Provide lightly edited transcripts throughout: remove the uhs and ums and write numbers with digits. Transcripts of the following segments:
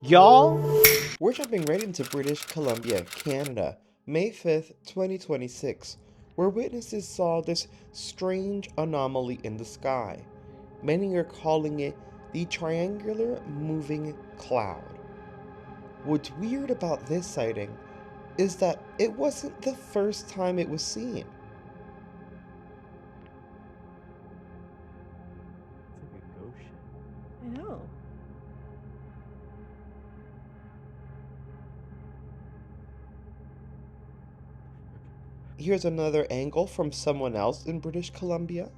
Y'all, we're jumping right into British Columbia, Canada, May 5th, 2026, where witnesses saw this strange anomaly in the sky. Many are calling it the triangular moving cloud. What's weird about this sighting is that it wasn't the first time it was seen. It's like a ghost ship. I know. Here's another angle from someone else in British Columbia.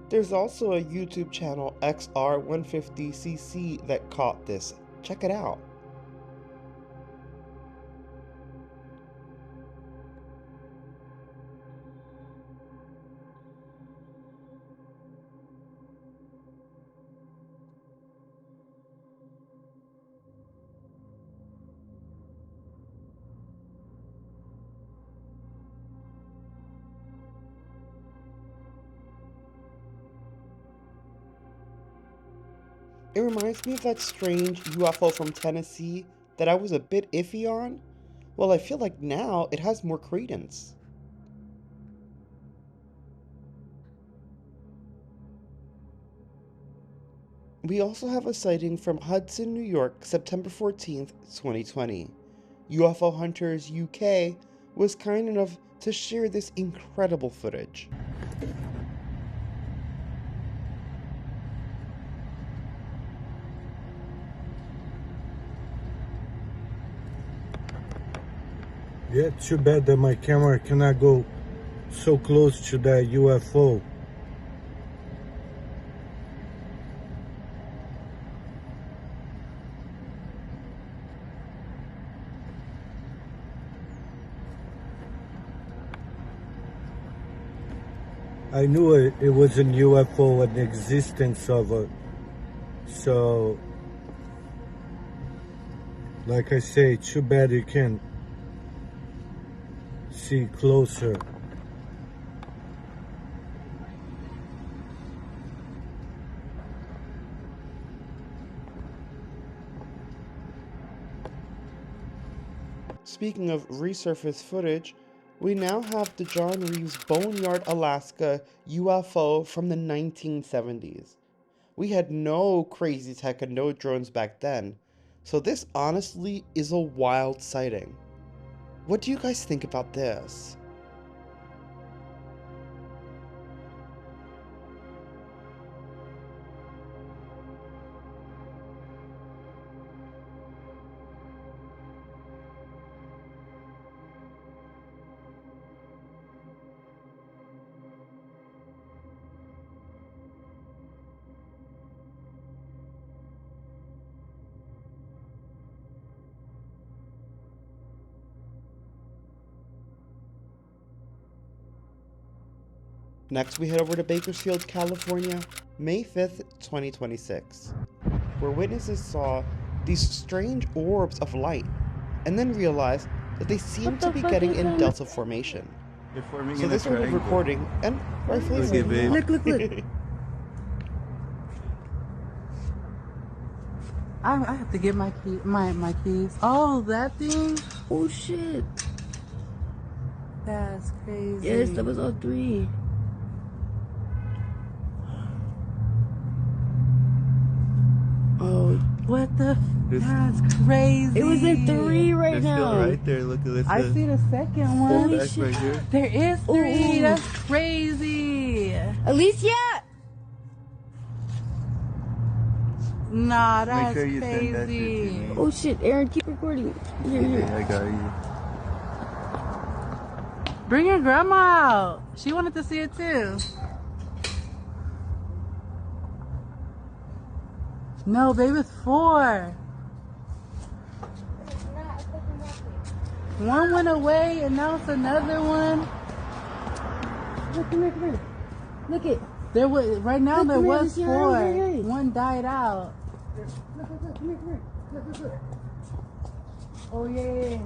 There's also a YouTube channel XR150cc that caught this. Check it out. It reminds me of that strange UFO from Tennessee that I was a bit iffy on. Well, I feel like now it has more credence. We also have a sighting from Hudson, New York, September 14th, 2020. UFO Hunters UK was kind enough to share this incredible footage. Yeah, too bad that my camera cannot go so close to that UFO. I knew it was a UFO, an existence of it. So, like I say, too bad you can't see closer. Speaking of resurfaced footage, we now have the John Reeves Boneyard, Alaska UFO from the 1970s. We had no crazy tech and no drones back then, so this honestly is a wild sighting. What do you guys think about this? Next, we head over to Bakersfield, California, May 5th, 2026, where witnesses saw these strange orbs of light and then realized that they seemed to be getting in delta formation. They're forming So in they a started triangle. recording and rightfully Okay, freaking babe. out. Look. I have to get my keys. Oh, that thing? Oh shit. That's crazy. Yes, that was all three. Oh, What the? This- That's crazy. It was in 3 right There's now. still right there. Look at this. I see the second one. Back right here. There is 3. Ooh. That's crazy. Alicia! Nah, that's sure you send that shit to crazy. me. Oh shit, Aaron, keep recording. Here, here. Yeah, I got you. Bring your grandma out. She wanted to see it too. No, babe, it's 4. One went away and now it's another one. Look, come here, come here. Look it. There was right now. Look, There come here, was Lucy, 4. hurry, hurry. One died out. Look, come here, come here. Look. Oh yeah.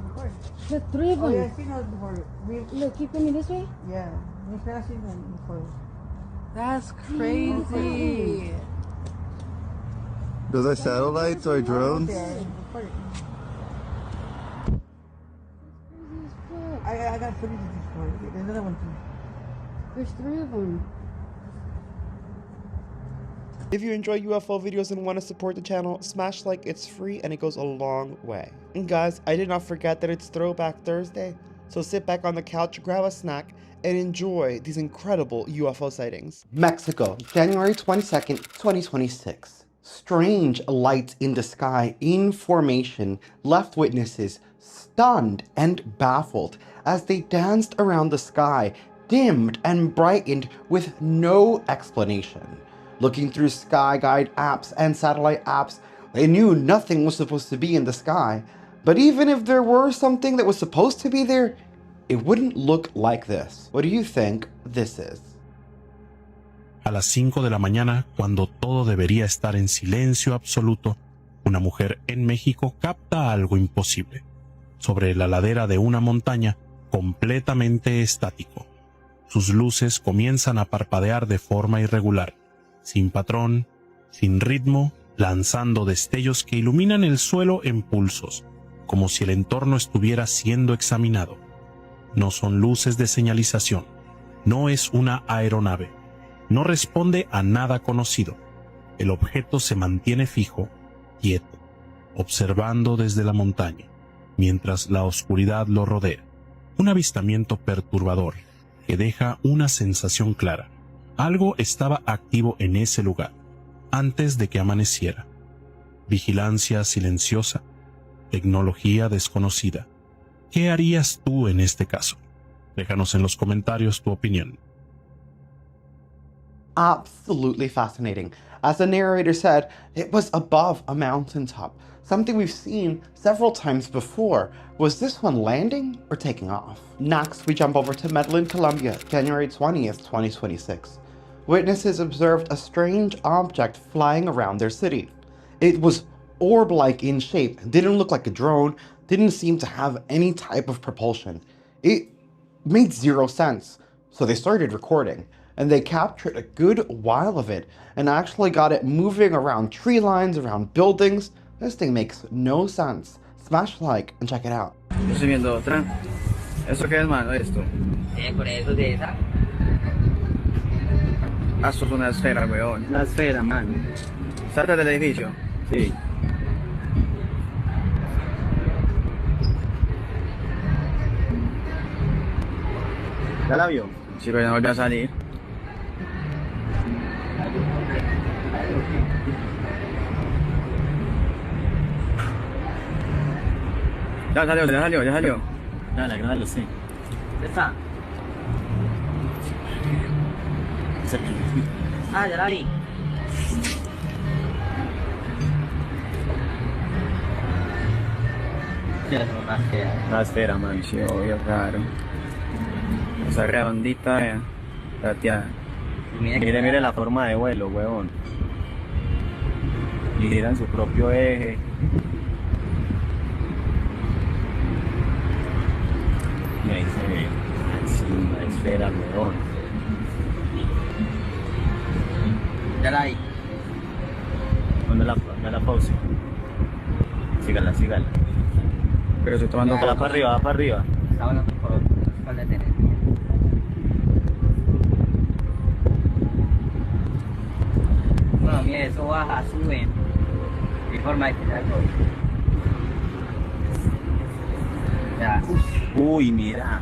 Look, 3 of them. Oh yeah, she knows before. Look, keep coming this way. Yeah, before. That's crazy. Those are satellites or drones? I got footage of this one. There's another one too. There's 3 of them. If you enjoy UFO videos and want to support the channel, smash like, it's free and it goes a long way. And guys, I did not forget that it's Throwback Thursday, so sit back on the couch, grab a snack, and enjoy these incredible UFO sightings. Mexico, January 22nd, 2026. Strange lights in the sky in formation left witnesses stunned and baffled as they danced around the sky, dimmed and brightened with no explanation. Looking through sky guide apps and satellite apps, they knew nothing was supposed to be in the sky. But even if there were something that was supposed to be there, it wouldn't look like this. What do you think this is? A las 5 de la mañana, cuando todo debería estar en silencio absoluto, una mujer en México capta algo imposible. Sobre la ladera de una montaña, completamente estático. Sus luces comienzan a parpadear de forma irregular, sin patrón, sin ritmo, lanzando destellos que iluminan el suelo en pulsos, como si el entorno estuviera siendo examinado. No son luces de señalización, no es una aeronave, no responde a nada conocido. El objeto se mantiene fijo, quieto, observando desde la montaña, mientras la oscuridad lo rodea. Un avistamiento perturbador que deja una sensación clara. Algo estaba activo en ese lugar, antes de que amaneciera. Vigilancia silenciosa, tecnología desconocida. ¿Qué harías tú en este caso? Déjanos en los comentarios tu opinión. Absolutely fascinating. As the narrator said, it was above a mountaintop, something we've seen several times before. Was this one landing or taking off? Next, we jump over to Medellin, Colombia, January 20th, 2026. Witnesses observed a strange object flying around their city. It was orb-like in shape, didn't look like a drone, didn't seem to have any type of propulsion. It made zero sense, so they started recording, and they captured a good while of it, and actually got it moving around tree lines, around buildings. This thing makes no sense. Smash like and check it out. Yo estoy viendo otra. ¿Eso qué es, mano? Esto. Por eso de esa. Ah, esto es una esfera, weón. La esfera, man. Salta del edificio. Sí. ¿Ya la vio? Sí, pero ya no vuelve a salir. Ya salió, ya salió, ya salió. Dale, grábalo, sí. ¿Ya está? Ah, ya la vi. Ya es una esfera. La esfera, man, sí, obvio, claro. Esa redondita, plateada. Mire, mire la forma de vuelo, huevón. Y giran su propio eje. Y ahí se ve encima, la esfera, huevón. Ya la vi. Ponme la pausa. Sígala, sígala. Pero estoy tomando Ya, para arriba, va para arriba. Está bueno, por favor. ¿Cuál de tener? Bueno, mire, eso baja, sube. Informa este algo. Ya. Uy, mira.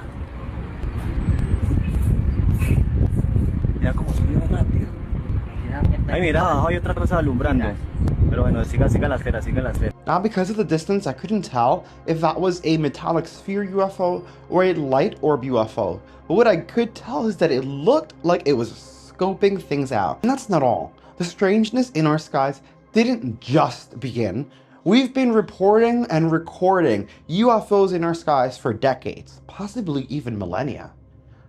Mira cómo subió rápido. Ay, mira, abajo hay otra cosa alumbrando. Pero bueno, siga la esfera, siga la esfera. Now, because of the distance, I couldn't tell if that was a metallic sphere UFO or a light orb UFO. But what I could tell is that it looked like it was scoping things out. And that's not all. The strangeness in our skies didn't just begin. We've been reporting and recording UFOs in our skies for decades, possibly even millennia.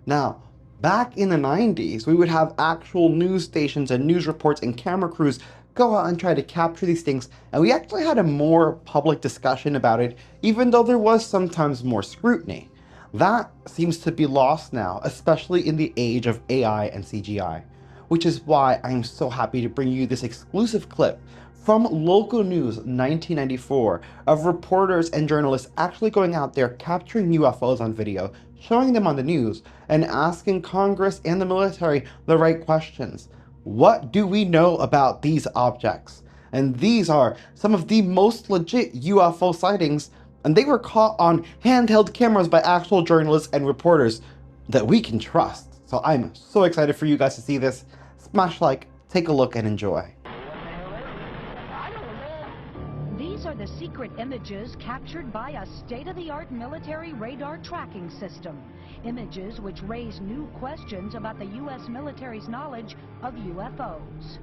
Now, back in the 90s, we would have actual news stations and news reports and camera crews go out and try to capture these things, and we actually had a more public discussion about it, even though there was sometimes more scrutiny. That seems to be lost now, especially in the age of AI and CGI, which is why I'm so happy to bring you this exclusive clip from Local News 1994 of reporters and journalists actually going out there capturing UFOs on video, showing them on the news, and asking Congress and the military the right questions. What do we know about these objects? And these are some of the most legit UFO sightings, and they were caught on handheld cameras by actual journalists and reporters that we can trust. So I'm so excited for you guys to see this. Smash like, take a look, and enjoy. These are the secret images captured by a state-of-the-art military radar tracking system. Images which raise new questions about the U.S. military's knowledge of UFOs.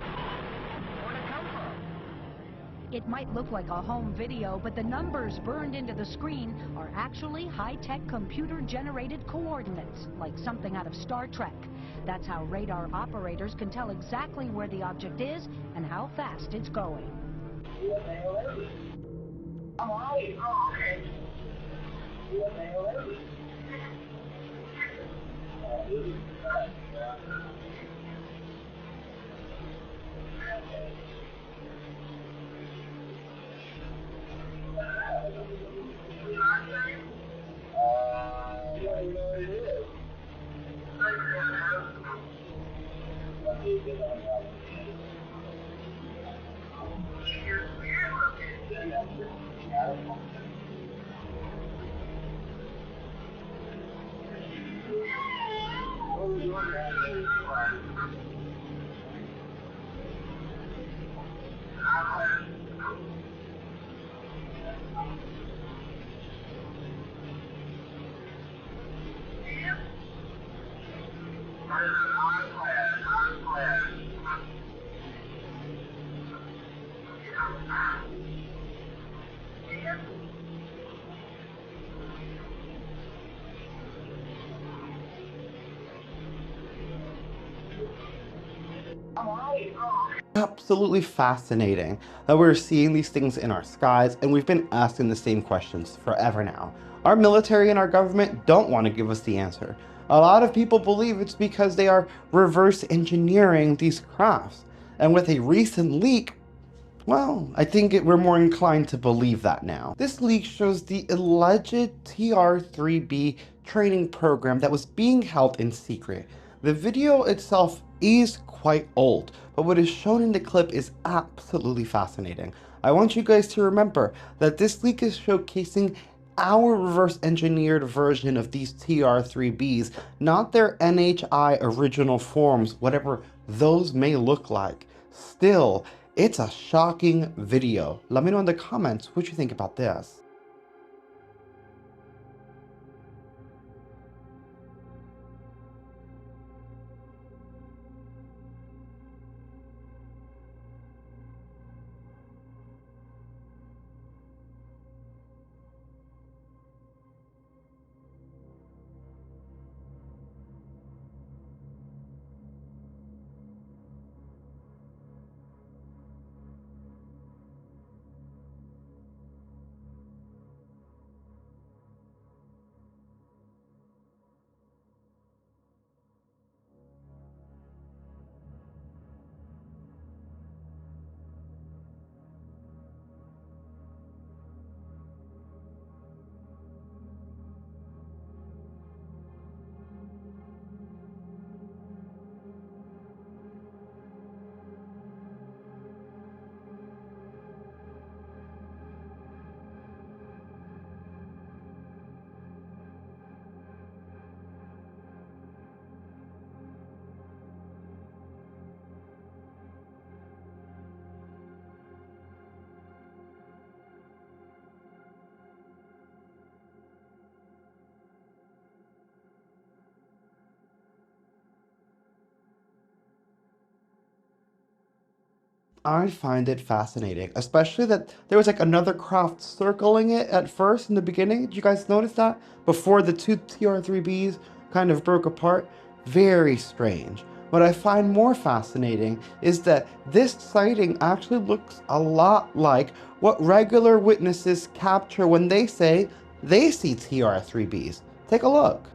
It might look like a home video, but the numbers burned into the screen are actually high-tech computer-generated coordinates, like something out of Star Trek. That's how radar operators can tell exactly where the object is and how fast it's going. Absolutely fascinating that we're seeing these things in our skies, and we've been asking the same questions forever now. Our military and our government don't want to give us the answer. A lot of people believe it's because they are reverse engineering these crafts. And with a recent leak, well, I think we're more inclined to believe that now. This leak shows the alleged TR-3B training program that was being held in secret. The video itself is quite old, but what is shown in the clip is absolutely fascinating. I want you guys to remember that this leak is showcasing our reverse engineered version of these TR-3Bs, not their NHI original forms, whatever those may look like. Still, it's a shocking video. Let me know in the comments what you think about this. I find it fascinating, especially that there was like another craft circling it at first in the beginning. Did you guys notice that? Before the two TR-3Bs kind of broke apart? Very strange. What I find more fascinating is that this sighting actually looks a lot like what regular witnesses capture when they say they see TR-3Bs. Take a look.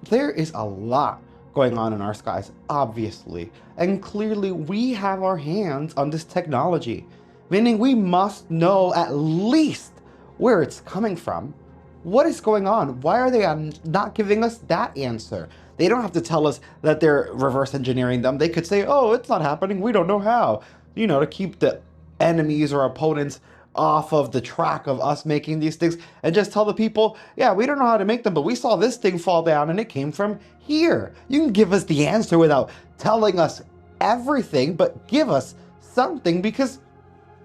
There is a lot going on in our skies, obviously, and clearly we have our hands on this technology, meaning we must know at least where it's coming from. What is going on? Why are they not giving us that answer? They don't have to tell us that they're reverse engineering them. They could say, oh, it's not happening. We don't know how. You know, to keep the enemies or opponents off of the track of us making these things and just tell the people, yeah, we don't know how to make them, but we saw this thing fall down and it came from here. You can give us the answer without telling us everything, but give us something, because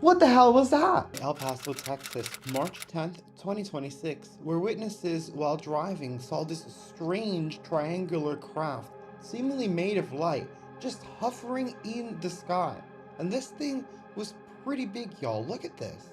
what the hell was that? El Paso, Texas, March 10th, 2026, where witnesses while driving saw this strange triangular craft, seemingly made of light, just hovering in the sky. And this thing was pretty big, y'all. Look at this.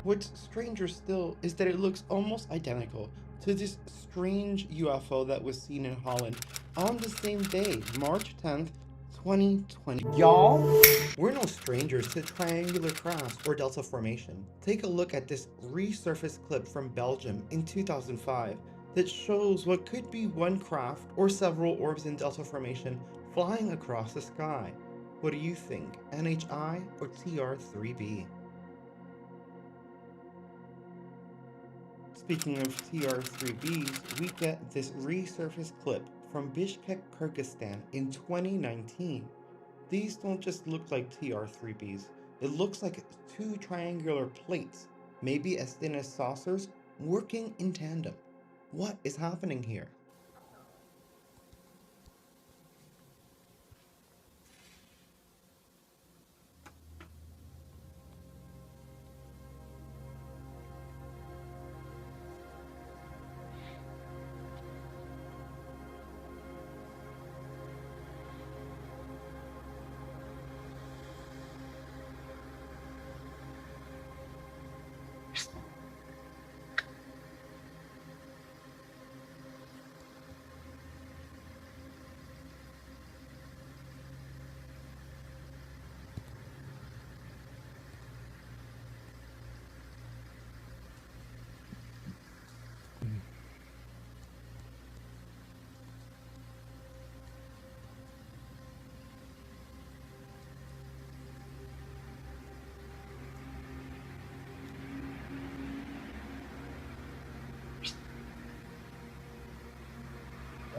What's stranger still is that it looks almost identical to this strange UFO that was seen in Holland on the same day, March 10th, 2020. Y'all, we're no strangers to triangular crafts or delta formation. Take a look at this resurfaced clip from Belgium in 2005 that shows what could be one craft or several orbs in delta formation flying across the sky. What do you think, NHI or TR-3B? Speaking of TR-3Bs, we get this resurfaced clip from Bishkek, Kyrgyzstan in 2019. These don't just look like TR-3Bs, it looks like two triangular plates, maybe as thin as saucers, working in tandem. What is happening here?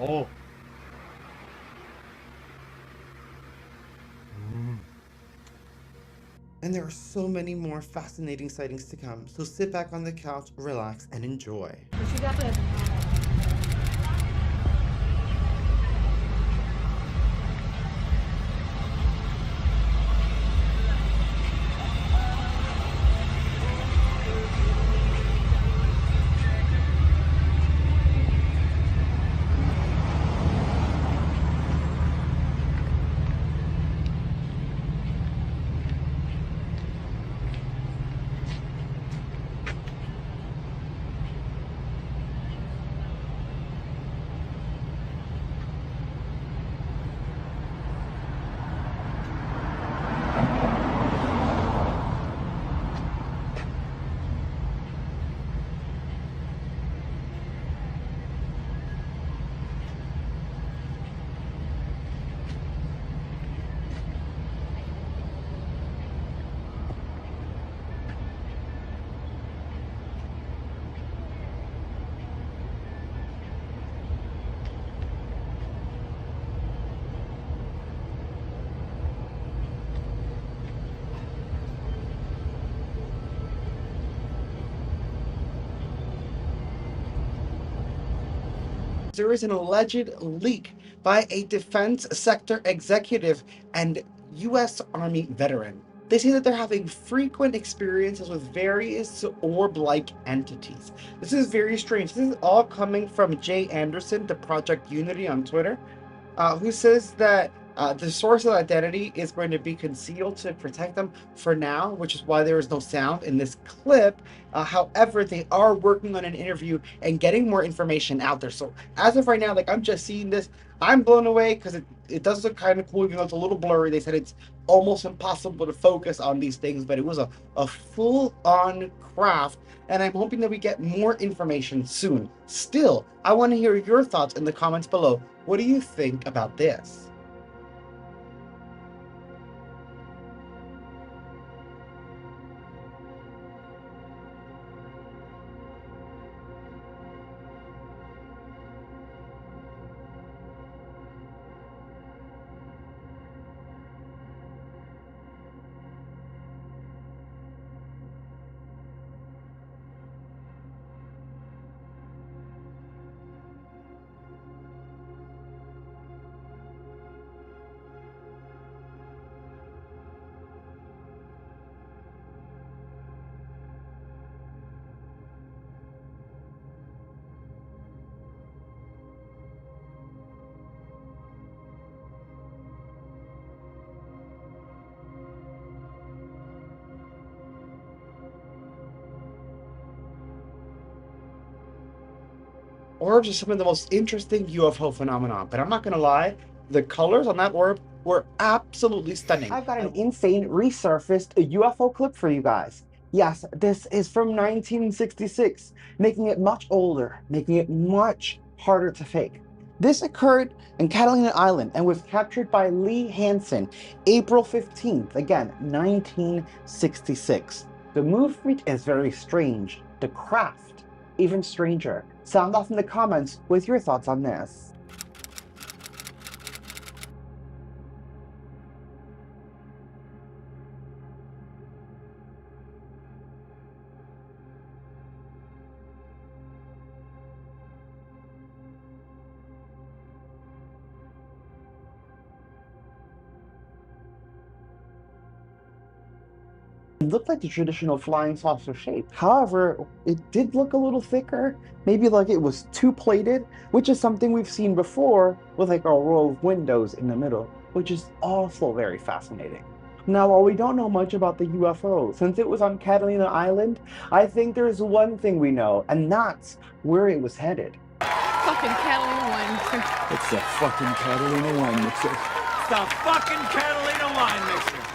Oh. And there are so many more fascinating sightings to come, so sit back on the couch, relax, and enjoy. There is an alleged leak by a defense sector executive and U.S. Army veteran. They say that they're having frequent experiences with various orb-like entities. This is very strange. This is all coming from Jay Anderson, the Project Unity on Twitter, who says that the source of identity is going to be concealed to protect them for now, which is why there is no sound in this clip. However, they are working on an interview and getting more information out there. So as of right now, like I'm just seeing this, I'm blown away because it does look kind of cool, even though it's a little blurry. They said it's almost impossible to focus on these things, but it was a full-on craft, and I'm hoping that we get more information soon. Still, I want to hear your thoughts in the comments below. What do you think about this? Orbs are some of the most interesting UFO phenomenon, but I'm not gonna lie, the colors on that orb were absolutely stunning. I've got an insane resurfaced UFO clip for you guys. Yes, this is from 1966, making it much older, making it much harder to fake. This occurred in Catalina Island and was captured by Lee Hansen, April 15th, again, 1966. The movement is very strange. The craft, even stranger. Sound off in the comments with your thoughts on this. It looked like the traditional flying saucer shape. However, it did look a little thicker, maybe like it was two-plated, which is something we've seen before with like a row of windows in the middle, which is also very fascinating. Now, while we don't know much about the UFO, since it was on Catalina Island, I think there's one thing we know, and that's where it was headed. Fucking Catalina wine mixer. It's a fucking Catalina wine mixer. It's the fucking Catalina wine mixer.